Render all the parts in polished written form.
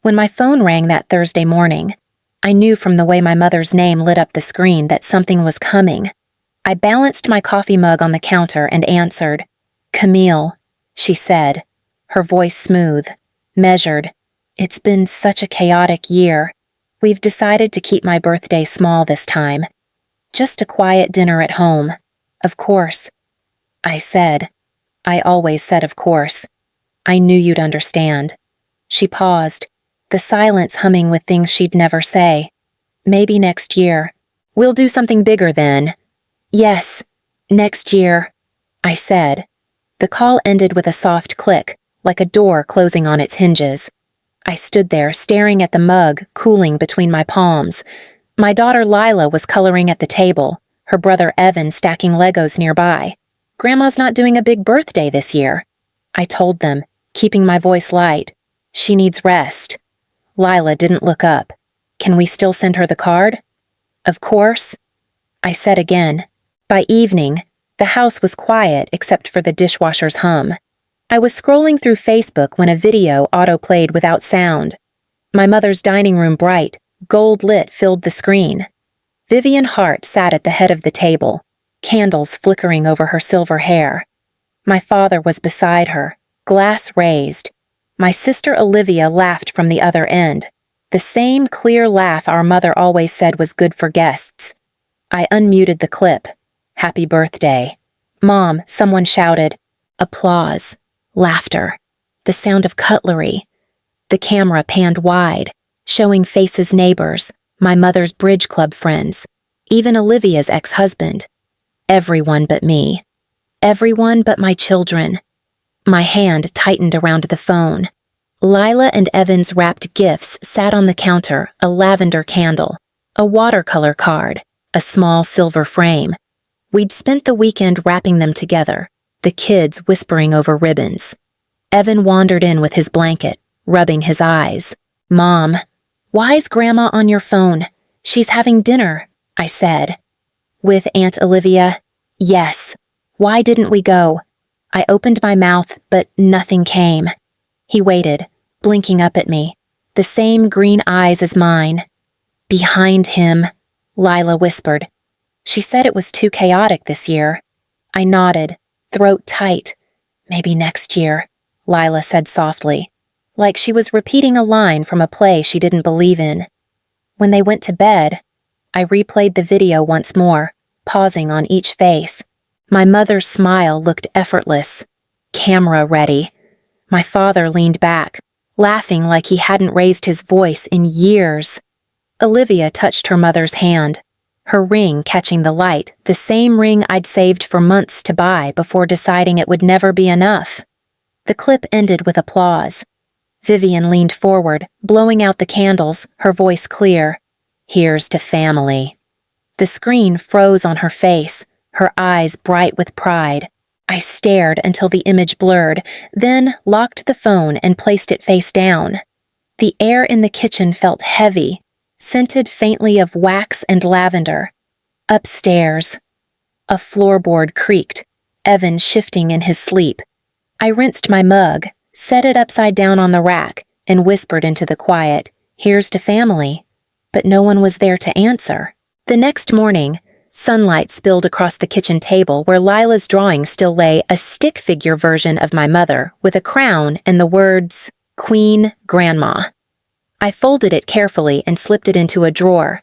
When my phone rang that Thursday morning, I knew from the way my mother's name lit up the screen that something was coming. I balanced my coffee mug on the counter and answered. "Camille," she said, her voice smooth, measured. "It's been such a chaotic year. We've decided to keep my birthday small this time. Just a quiet dinner at home. Of course." I said. I always said of course. I knew you'd understand. She paused, the silence humming with things she'd never say. "Maybe next year. We'll do something bigger then." "Yes, next year," I said. The call ended with a soft click, like a door closing on its hinges. I stood there, staring at the mug, cooling between my palms. My daughter Lila was coloring at the table, her brother Evan stacking Legos nearby. "Grandma's not doing a big birthday this year," I told them, keeping my voice light. "She needs rest." Lila didn't look up. "Can we still send her the card?" "Of course," I said again. By evening, the house was quiet except for the dishwasher's hum. I was scrolling through Facebook when a video auto-played without sound. My mother's dining room bright, gold-lit filled the screen. Vivian Hart sat at the head of the table, candles flickering over her silver hair. My father was beside her, glass raised. My sister Olivia laughed from the other end, the same clear laugh our mother always said was good for guests. I unmuted the clip. "Happy birthday." "Mom," someone shouted. Applause. Laughter. The sound of cutlery. The camera panned wide, showing faces neighbors, my mother's bridge club friends, even Olivia's ex-husband. Everyone but me. Everyone but my children. My hand tightened around the phone. Lila and Evan's wrapped gifts sat on the counter, a lavender candle, a watercolor card, a small silver frame. We'd spent the weekend wrapping them together, the kids whispering over ribbons. Evan wandered in with his blanket, rubbing his eyes. "Mom, why's Grandma on your phone? She's having dinner," I said. "With Aunt Olivia?" "Yes. Why didn't we go?" I opened my mouth, but nothing came. He waited, blinking up at me, the same green eyes as mine. "Behind him," Lila whispered. She said it was too chaotic this year. I nodded, throat tight. "Maybe next year," Lila said softly, like she was repeating a line from a play she didn't believe in. When they went to bed, I replayed the video once more, pausing on each face. My mother's smile looked effortless, camera ready. My father leaned back, laughing like he hadn't raised his voice in years. Olivia touched her mother's hand, her ring catching the light, the same ring I'd saved for months to buy before deciding it would never be enough. The clip ended with applause. Vivian leaned forward, blowing out the candles, her voice clear. "Here's to family." The screen froze on her face, her eyes bright with pride. I stared until the image blurred, then locked the phone and placed it face down. The air in the kitchen felt heavy, scented faintly of wax and lavender. Upstairs, a floorboard creaked, Evan shifting in his sleep. I rinsed my mug, set it upside down on the rack, and whispered into the quiet, "Here's to family." But no one was there to answer. The next morning, sunlight spilled across the kitchen table where Lila's drawing still lay, a stick figure version of my mother with a crown and the words, "Queen Grandma." I folded it carefully and slipped it into a drawer.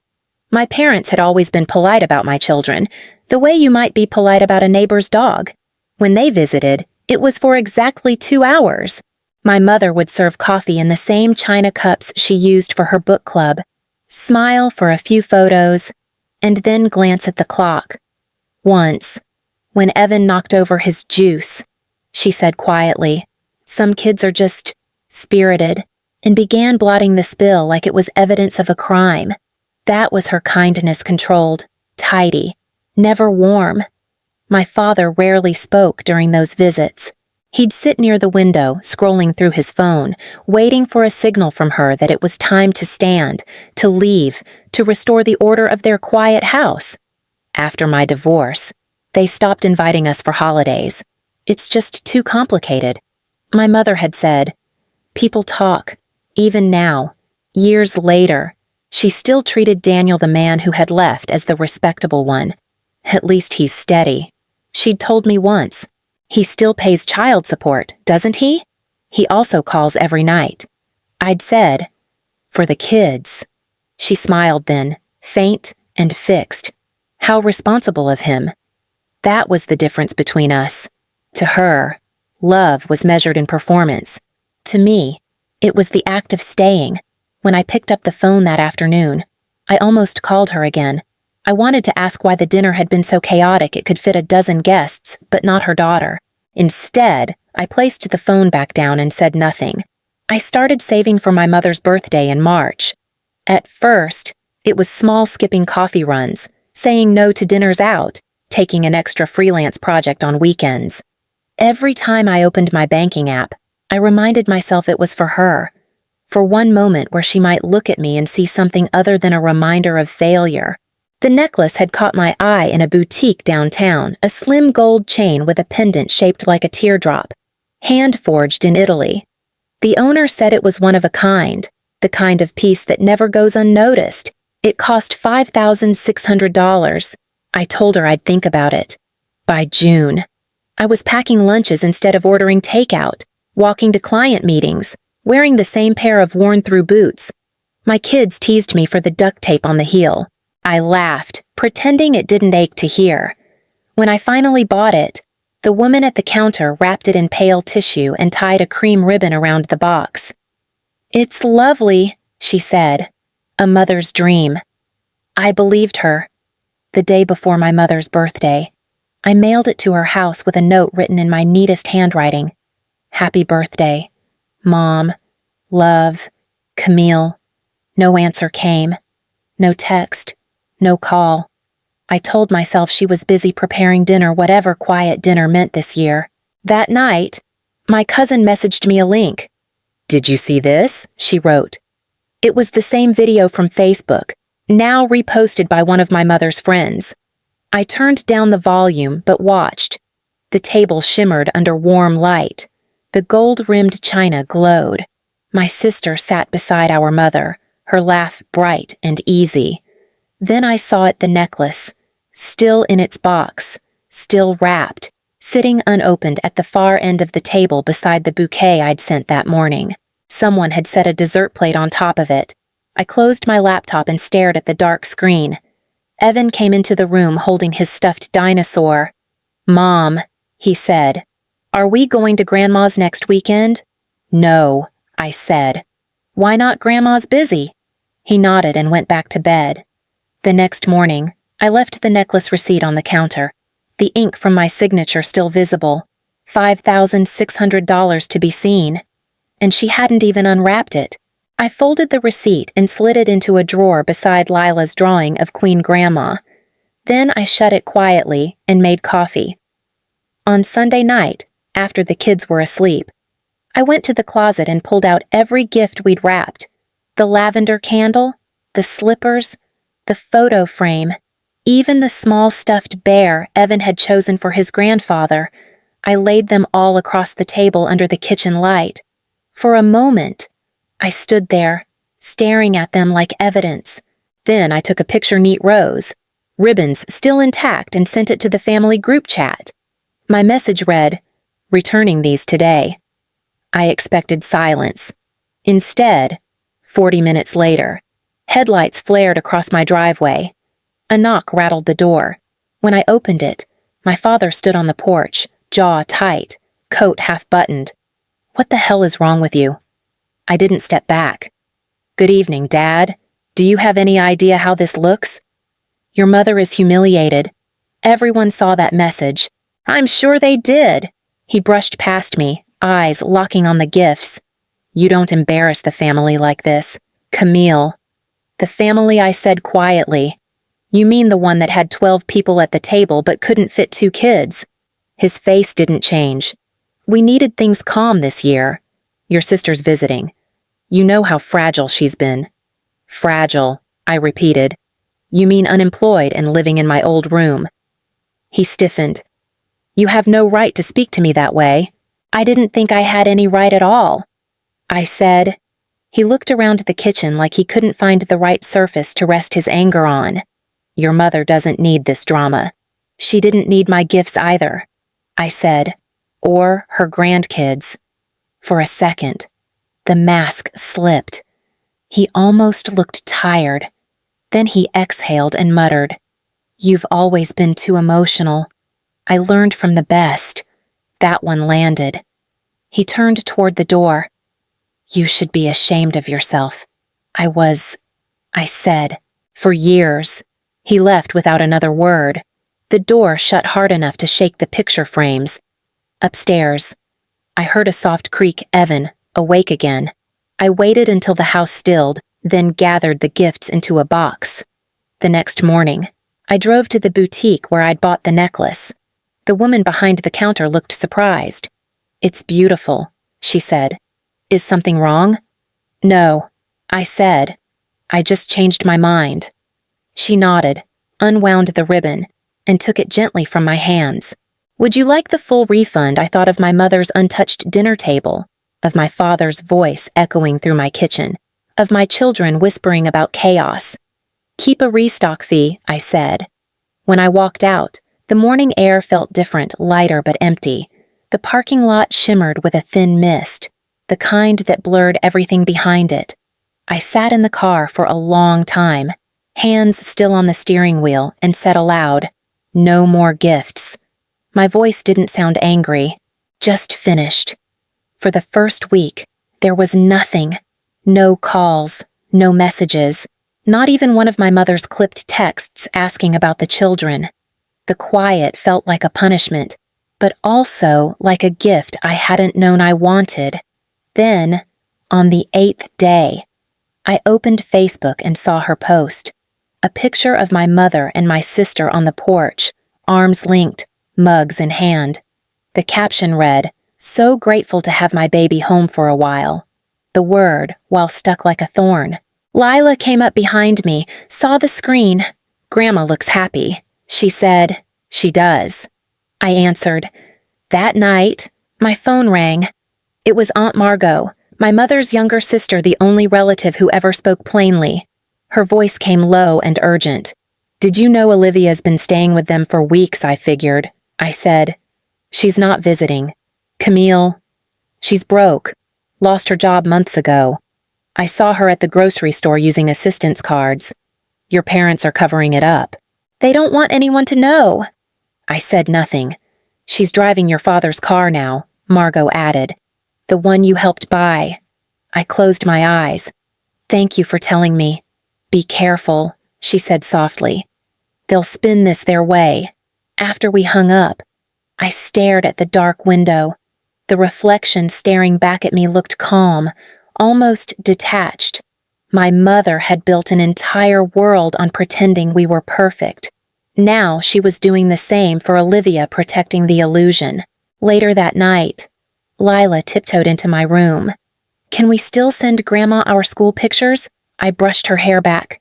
My parents had always been polite about my children, the way you might be polite about a neighbor's dog. When they visited, it was for exactly 2 hours. My mother would serve coffee in the same china cups she used for her book club, smile for a few photos, and then glance at the clock. Once, when Evan knocked over his juice, she said quietly, "Some kids are just spirited," and began blotting the spill like it was evidence of a crime. That was her kindness controlled, tidy, never warm. My father rarely spoke during those visits. He'd sit near the window, scrolling through his phone, waiting for a signal from her that it was time to stand, to leave, to restore the order of their quiet house. After my divorce, they stopped inviting us for holidays. "It's just too complicated," my mother had said. "People talk. Even now, years later, she still treated Daniel, the man who had left, as the respectable one. At least he's steady. She'd told me once. He still pays child support, doesn't he? He also calls every night. I'd said, for the kids. She smiled then, faint and fixed. How responsible of him. That was the difference between us. To her, love was measured in performance. To me, it was the act of staying. When I picked up the phone that afternoon, I almost called her again. I wanted to ask why the dinner had been so chaotic it could fit a dozen guests, but not her daughter. Instead, I placed the phone back down and said nothing. I started saving for my mother's birthday in March. At first, it was small skipping coffee runs, saying no to dinners out, taking an extra freelance project on weekends. Every time I opened my banking app, I reminded myself it was for her. For one moment where she might look at me and see something other than a reminder of failure. The necklace had caught my eye in a boutique downtown, a slim gold chain with a pendant shaped like a teardrop, hand-forged in Italy. The owner said it was one of a kind, the kind of piece that never goes unnoticed. It cost $5,600. I told her I'd think about it. By June, I was packing lunches instead of ordering takeout, walking to client meetings, wearing the same pair of worn-through boots. My kids teased me for the duct tape on the heel. I laughed, pretending it didn't ache to hear. When I finally bought it, the woman at the counter wrapped it in pale tissue and tied a cream ribbon around the box. "It's lovely," she said. "A mother's dream." I believed her. The day before my mother's birthday, I mailed it to her house with a note written in my neatest handwriting. "Happy birthday. Mom. Love. Camille." No answer came. No text. No call. I told myself she was busy preparing dinner, whatever quiet dinner meant this year. That night, my cousin messaged me a link. "Did you see this?" she wrote. It was the same video from Facebook, now reposted by one of my mother's friends. I turned down the volume but watched. The table shimmered under warm light. The gold-rimmed china glowed. My sister sat beside our mother, her laugh bright and easy. Then I saw the necklace, still in its box, still wrapped, sitting unopened at the far end of the table beside the bouquet I'd sent that morning. Someone had set a dessert plate on top of it. I closed my laptop and stared at the dark screen. Evan came into the room holding his stuffed dinosaur. "Mom," he said, "are we going to Grandma's next weekend?" "No," I said. "Why not? Grandma's busy." He nodded and went back to bed. The next morning, I left the necklace receipt on the counter, the ink from my signature still visible, $5,600 to be seen. And she hadn't even unwrapped it. I folded the receipt and slid it into a drawer beside Lila's drawing of Queen Grandma. Then I shut it quietly and made coffee. On Sunday night, after the kids were asleep, I went to the closet and pulled out every gift we'd wrapped. The lavender candle, the slippers, the photo frame, even the small stuffed bear Evan had chosen for his grandfather. I laid them all across the table under the kitchen light. For a moment, I stood there, staring at them like evidence. Then I took a picture neat rose, ribbons still intact, and sent it to the family group chat. My message read, "Returning these today." I expected silence. Instead, 40 minutes later, headlights flared across my driveway. A knock rattled the door. When I opened it, my father stood on the porch, jaw tight, coat half buttoned. "What the hell is wrong with you?" I didn't step back. "Good evening, Dad. Do you have any idea how this looks? Your mother is humiliated. Everyone saw that message." "I'm sure they did." He brushed past me, eyes locking on the gifts. "You don't embarrass the family like this. Camille." "The family," I said quietly. "You mean the one that had 12 people at the table but couldn't fit 2 kids?" His face didn't change. "We needed things calm this year. Your sister's visiting. You know how fragile she's been." "Fragile," I repeated. "You mean unemployed and living in my old room." He stiffened. "You have no right to speak to me that way." "I didn't think I had any right at all," I said. He looked around the kitchen like he couldn't find the right surface to rest his anger on. Your mother doesn't need this drama. She didn't need my gifts either, I said, or her grandkids. For a second, the mask slipped. He almost looked tired. Then he exhaled and muttered, You've always been too emotional. I learned from the best. That one landed. He turned toward the door. You should be ashamed of yourself. I said, for years. He left without another word. The door shut hard enough to shake the picture frames. Upstairs, I heard a soft creak. Evan, awake again. I waited until the house stilled, then gathered the gifts into a box. The next morning, I drove to the boutique where I'd bought the necklace. The woman behind the counter looked surprised. It's beautiful, she said. Is something wrong? No, I said. I just changed my mind. She nodded, unwound the ribbon, and took it gently from my hands. Would you like the full refund? I thought of my mother's untouched dinner table, of my father's voice echoing through my kitchen, of my children whispering about chaos. Keep a restock fee, I said. When I walked out, the morning air felt different, lighter but empty. The parking lot shimmered with a thin mist, the kind that blurred everything behind it. I sat in the car for a long time, hands still on the steering wheel, and said aloud, No more gifts. My voice didn't sound angry, just finished. For the first week, there was nothing. No calls, no messages, not even one of my mother's clipped texts asking about the children. The quiet felt like a punishment, but also like a gift I hadn't known I wanted. Then, on the 8th day, I opened Facebook and saw her post. A picture of my mother and my sister on the porch, arms linked, mugs in hand. The caption read, So grateful to have my baby home for a while. The word, while stuck like a thorn. Lila came up behind me, saw the screen. Grandma looks happy. She said, She does. I answered. That night, my phone rang. It was Aunt Margot, my mother's younger sister, the only relative who ever spoke plainly. Her voice came low and urgent. Did you know Olivia's been staying with them for weeks? I figured. I said. She's not visiting. Camille. She's broke. Lost her job months ago. I saw her at the grocery store using assistance cards. Your parents are covering it up. They don't want anyone to know. I said nothing. She's driving your father's car now, Margot added. The one you helped buy. I closed my eyes. Thank you for telling me. Be careful, she said softly. They'll spin this their way. After we hung up, I stared at the dark window. The reflection staring back at me looked calm, almost detached. My mother had built an entire world on pretending we were perfect. Now she was doing the same for Olivia, protecting the illusion. Later that night, Lila tiptoed into my room. Can we still send Grandma our school pictures? I brushed her hair back.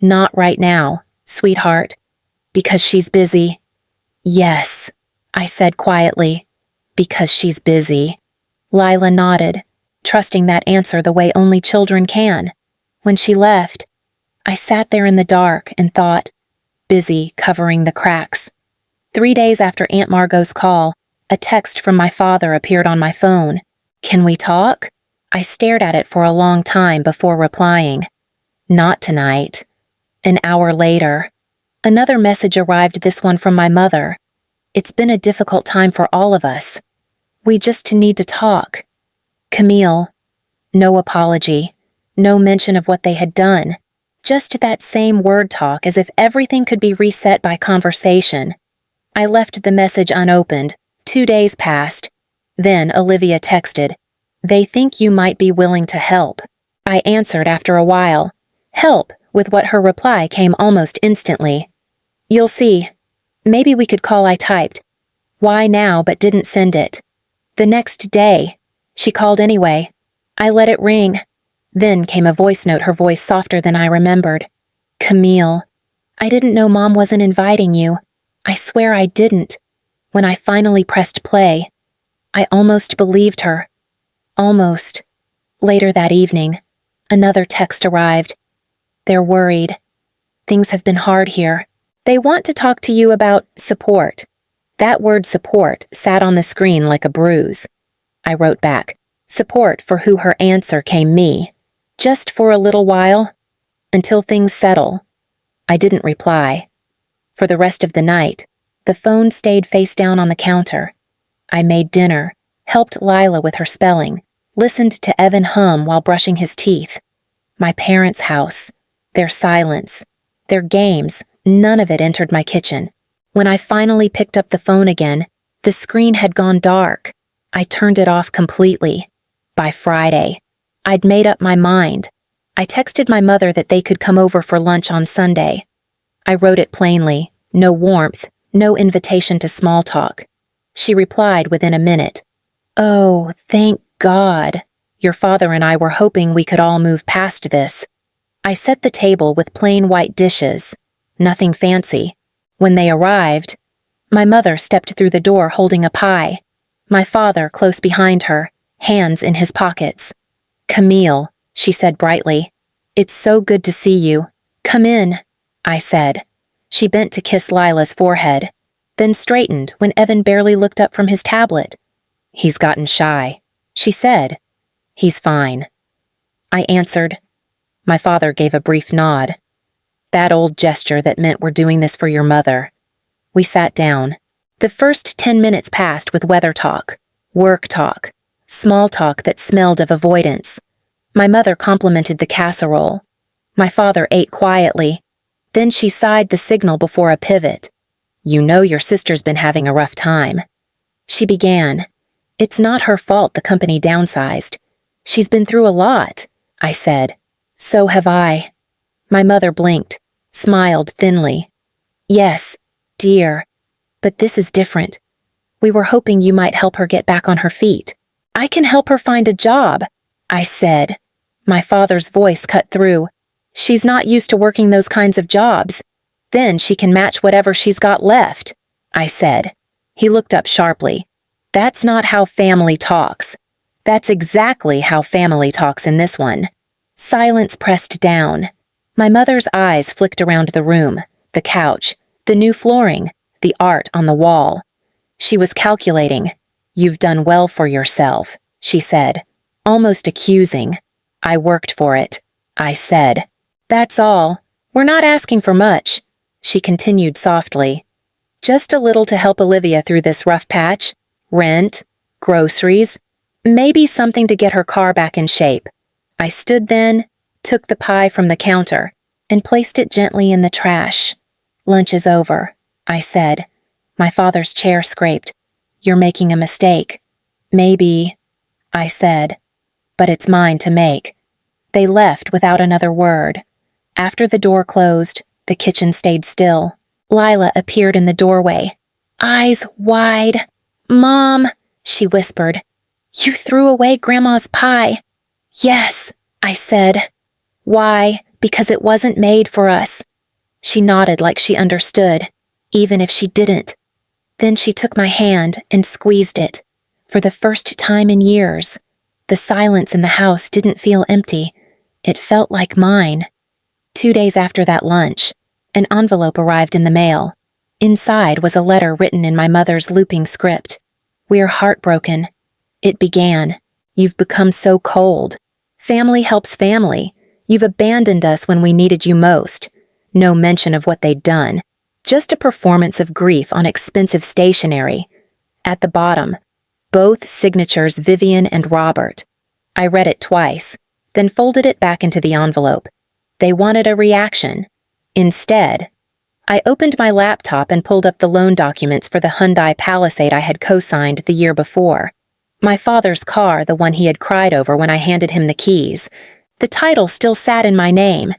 Not right now, sweetheart. Because she's busy. Yes, I said quietly. Because she's busy. Lila nodded, trusting that answer the way only children can. When she left, I sat there in the dark and thought, busy covering the cracks. 3 days after Aunt Margot's call, a text from my father appeared on my phone. Can we talk? I stared at it for a long time before replying. Not tonight. An hour later, another message arrived, this one from my mother. It's been a difficult time for all of us. We just need to talk. Camille. No apology. No mention of what they had done. Just that same word talk, as if everything could be reset by conversation. I left the message unopened. 2 days passed. Then Olivia texted, They think you might be willing to help. I answered after a while. Help, with what her reply came almost instantly. You'll see. Maybe we could call. I typed. Why now, but didn't send it. The next day, she called anyway. I let it ring. Then came a voice note, her voice softer than I remembered. Camille, I didn't know Mom wasn't inviting you. I swear I didn't. When I finally pressed play, I almost believed her. Almost. Later that evening, Another text arrived. They're worried. Things have been hard here. They want to talk to you about support. That word support sat on the screen like a bruise. I wrote back, support for who her answer came me. Just for a little while. Until things settle. I didn't reply. For the rest of the night, the phone stayed face down on the counter. I made dinner, helped Lila with her spelling, listened to Evan hum while brushing his teeth. My parents' house, their silence, their games, none of it entered my kitchen. When I finally picked up the phone again, the screen had gone dark. I turned it off completely. By Friday, I'd made up my mind. I texted my mother that they could come over for lunch on Sunday. I wrote it plainly, no warmth, no invitation to small talk. She replied within a minute. Oh, thank God. Your father and I were hoping we could all move past this. I set the table with plain white dishes. Nothing fancy. When they arrived, my mother stepped through the door holding a pie. My father close behind her, hands in his pockets. Camille, she said brightly. It's so good to see you. Come in, I said. She bent to kiss Lila's forehead, then straightened when Evan barely looked up from his tablet. He's gotten shy, she said. He's fine. I answered. My father gave a brief nod. That old gesture that meant we're doing this for your mother. We sat down. The first 10 minutes passed with weather talk, work talk, small talk that smelled of avoidance. My mother complimented the casserole. My father ate quietly. Then she sighed the signal before a pivot. You know your sister's been having a rough time. She began. It's not her fault the company downsized. She's been through a lot, I said. So have I. My mother blinked, smiled thinly. Yes, dear, but this is different. We were hoping you might help her get back on her feet. I can help her find a job, I said. My father's voice cut through. She's not used to working those kinds of jobs. Then she can match whatever she's got left, I said. He looked up sharply. That's not how family talks. That's exactly how family talks in this one. Silence pressed down. My mother's eyes flicked around the room, the couch, the new flooring, the art on the wall. She was calculating. You've done well for yourself, she said, almost accusing. I worked for it, I said. That's all. We're not asking for much, she continued softly. Just a little to help Olivia through this rough patch. Rent, groceries, maybe something to get her car back in shape. I stood then, took the pie from the counter, and placed it gently in the trash. Lunch is over, I said. My father's chair scraped. You're making a mistake. Maybe, I said, but it's mine to make. They left without another word. After the door closed, the kitchen stayed still. Lila appeared in the doorway, eyes wide. Mom, she whispered. You threw away Grandma's pie. Yes, I said. Why? Because it wasn't made for us. She nodded like she understood, even if she didn't. Then she took my hand and squeezed it. For the first time in years, the silence in the house didn't feel empty. It felt like mine. 2 days after that lunch, an envelope arrived in the mail. Inside was a letter written in my mother's looping script. We're heartbroken. It began. You've become so cold. Family helps family. You've abandoned us when we needed you most. No mention of what they'd done. Just a performance of grief on expensive stationery. At the bottom, both signatures Vivian and Robert. I read it twice, then folded it back into the envelope. They wanted a reaction. Instead, I opened my laptop and pulled up the loan documents for the Hyundai Palisade I had co-signed the year before. My father's car, the one he had cried over when I handed him the keys. The title still sat in my name.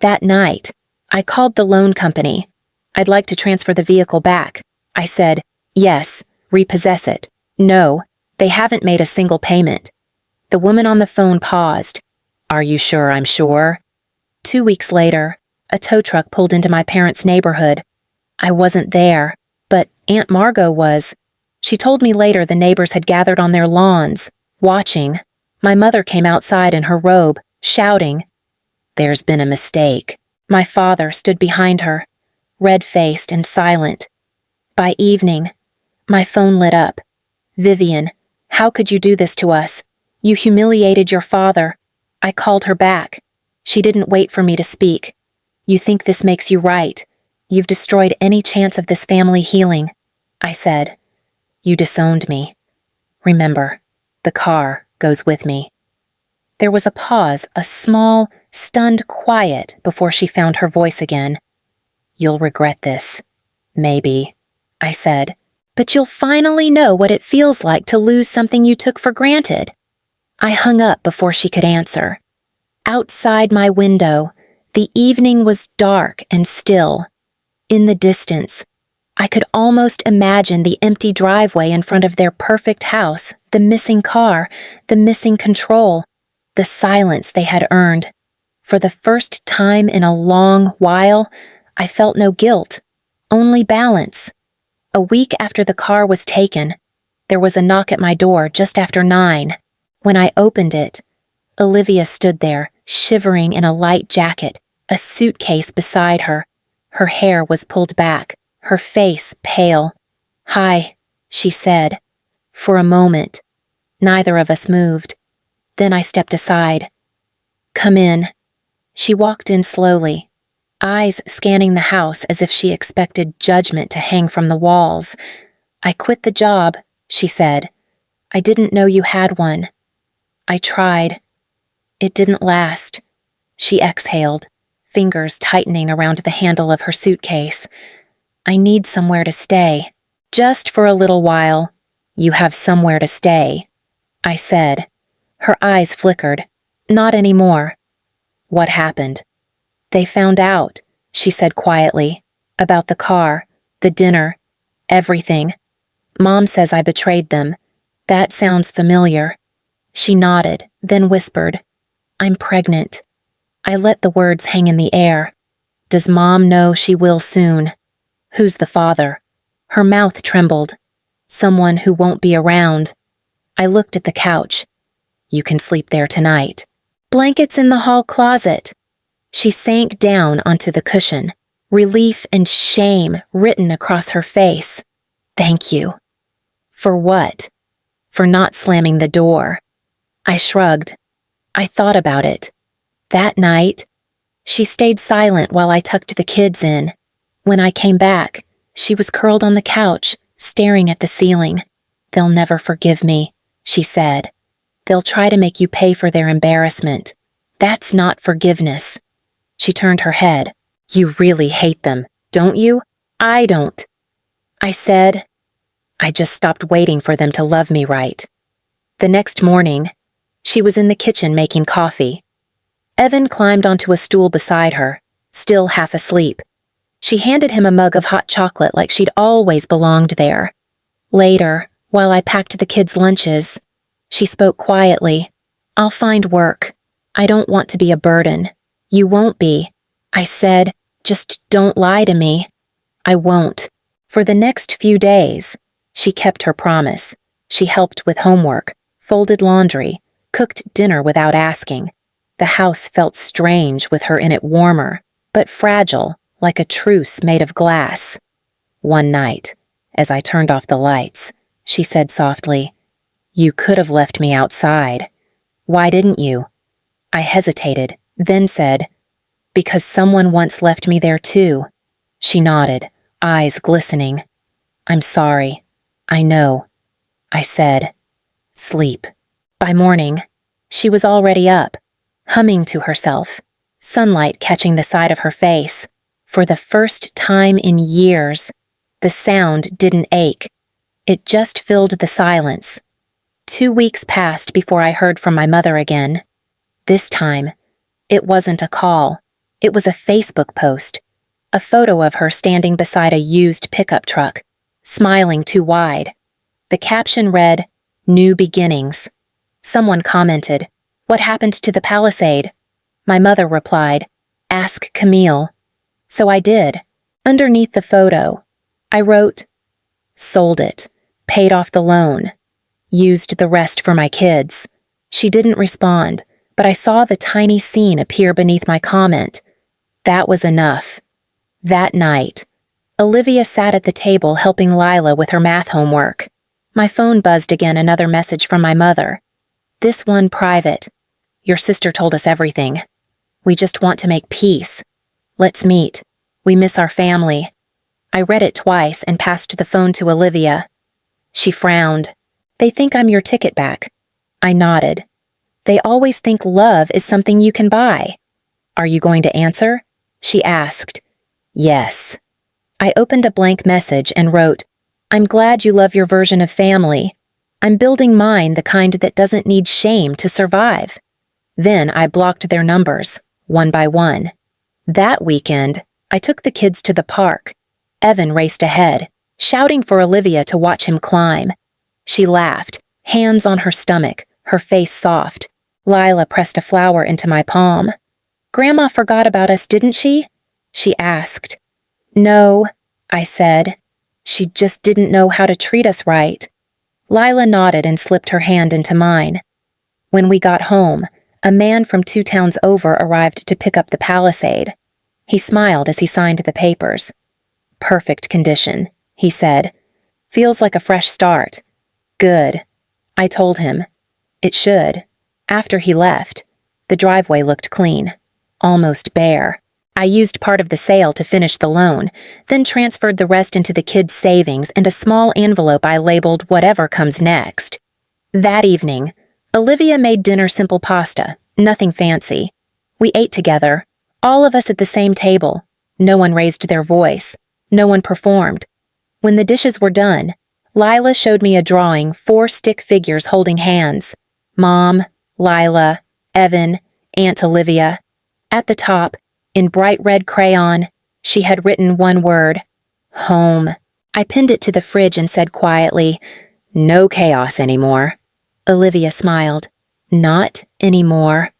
That night, I called the loan company. I'd like to transfer the vehicle back. I said, yes, repossess it. No, they haven't made a single payment. The woman on the phone paused. Are you sure I'm sure? 2 weeks later, a tow truck pulled into my parents' neighborhood. I wasn't there, but Aunt Margot was. She told me later the neighbors had gathered on their lawns, watching. My mother came outside in her robe, shouting, "There's been a mistake." My father stood behind her, red-faced and silent. By evening, my phone lit up. "Vivian, how could you do this to us? You humiliated your father." I called her back. She didn't wait for me to speak. "You think this makes you right. You've destroyed any chance of this family healing," I said. "You disowned me. Remember, the car goes with me." There was a pause, a small, stunned quiet before she found her voice again. "You'll regret this. Maybe," I said. "But you'll finally know what it feels like to lose something you took for granted." I hung up before she could answer. Outside my window, the evening was dark and still. In the distance, I could almost imagine the empty driveway in front of their perfect house, the missing car, the missing control, the silence they had earned. For the first time in a long while, I felt no guilt, only balance. A week after the car was taken, there was a knock at my door just after 9. When I opened it, Olivia stood there, shivering in a light jacket, a suitcase beside her. Her hair was pulled back, her face pale. "Hi," she said. For a moment, neither of us moved. Then I stepped aside. "Come in." She walked in slowly, eyes scanning the house as if she expected judgment to hang from the walls. "I quit the job," she said. "I didn't know you had one." "I tried. It didn't last." She exhaled, fingers tightening around the handle of her suitcase. "I need somewhere to stay." "Just for a little while. You have somewhere to stay," I said. Her eyes flickered. "Not anymore." "What happened?" "They found out," she said quietly, "about the car, the dinner, everything. Mom says I betrayed them. That sounds familiar." She nodded, then whispered, "I'm pregnant." I let the words hang in the air. "Does Mom know she will soon?" "Who's the father?" Her mouth trembled. "Someone who won't be around." I looked at the couch. "You can sleep there tonight." "Blankets in the hall closet." She sank down onto the cushion, relief and shame written across her face. "Thank you." "For what?" "For not slamming the door." I shrugged. I thought about it. That night, she stayed silent while I tucked the kids in. When I came back, she was curled on the couch, staring at the ceiling. "They'll never forgive me," she said. "They'll try to make you pay for their embarrassment. That's not forgiveness." She turned her head. "You really hate them, don't you?" "I don't." I said, "I just stopped waiting for them to love me right." The next morning, she was in the kitchen making coffee. Evan climbed onto a stool beside her, still half asleep. She handed him a mug of hot chocolate like she'd always belonged there. Later, while I packed the kids' lunches, she spoke quietly. "I'll find work. I don't want to be a burden." "You won't be," I said. "Just don't lie to me." "I won't." For the next few days, she kept her promise. She helped with homework, folded laundry, cooked dinner without asking. The house felt strange with her in it, warmer, but fragile, like a truce made of glass. One night, as I turned off the lights, she said softly, "You could have left me outside. Why didn't you?" I hesitated, then said, "Because someone once left me there too." She nodded, eyes glistening. "I'm sorry. I know." I said, "Sleep." By morning, she was already up, humming to herself, sunlight catching the side of her face. For the first time in years, the sound didn't ache. It just filled the silence. 2 weeks passed before I heard from my mother again. This time, it wasn't a call. It was a Facebook post, a photo of her standing beside a used pickup truck, smiling too wide. The caption read, "New beginnings." Someone commented, "What happened to the Palisade?" My mother replied, "Ask Camille." So I did. Underneath the photo, I wrote, "Sold it, paid off the loan, used the rest for my kids." She didn't respond, but I saw the tiny scene appear beneath my comment. That was enough. That night, Olivia sat at the table helping Lila with her math homework. My phone buzzed again, another message from my mother. This one private. Your sister told us everything. We just want to make peace. Let's meet. We miss our family. I read it twice and passed the phone to Olivia. She frowned. They think I'm your ticket back. I nodded. They always think love is something you can buy. Are you going to answer? She asked. Yes. I opened a blank message and wrote, I'm glad you love your version of family. I'm building mine, the kind that doesn't need shame to survive. Then I blocked their numbers, one by one. That weekend, I took the kids to the park. Evan raced ahead, shouting for Olivia to watch him climb. She laughed, hands on her stomach, her face soft. Lila pressed a flower into my palm. Grandma forgot about us, didn't she? She asked. No, I said. She just didn't know how to treat us right. Lila nodded and slipped her hand into mine. When we got home, a man from 2 towns over arrived to pick up the Palisade. He smiled as he signed the papers. Perfect condition, he said. Feels like a fresh start. Good. I told him. It should. After he left, the driveway looked clean, almost bare. I used part of the sale to finish the loan, then transferred the rest into the kids' savings and a small envelope I labeled whatever comes next. That evening, Olivia made dinner simple pasta, nothing fancy. We ate together, all of us at the same table. No one raised their voice. No one performed. When the dishes were done, Lila showed me a drawing, 4 stick figures holding hands. Mom, Lila, Evan, Aunt Olivia. At the top, in bright red crayon, she had written one word, home. I pinned it to the fridge and said quietly, no chaos anymore. Olivia smiled. Not anymore.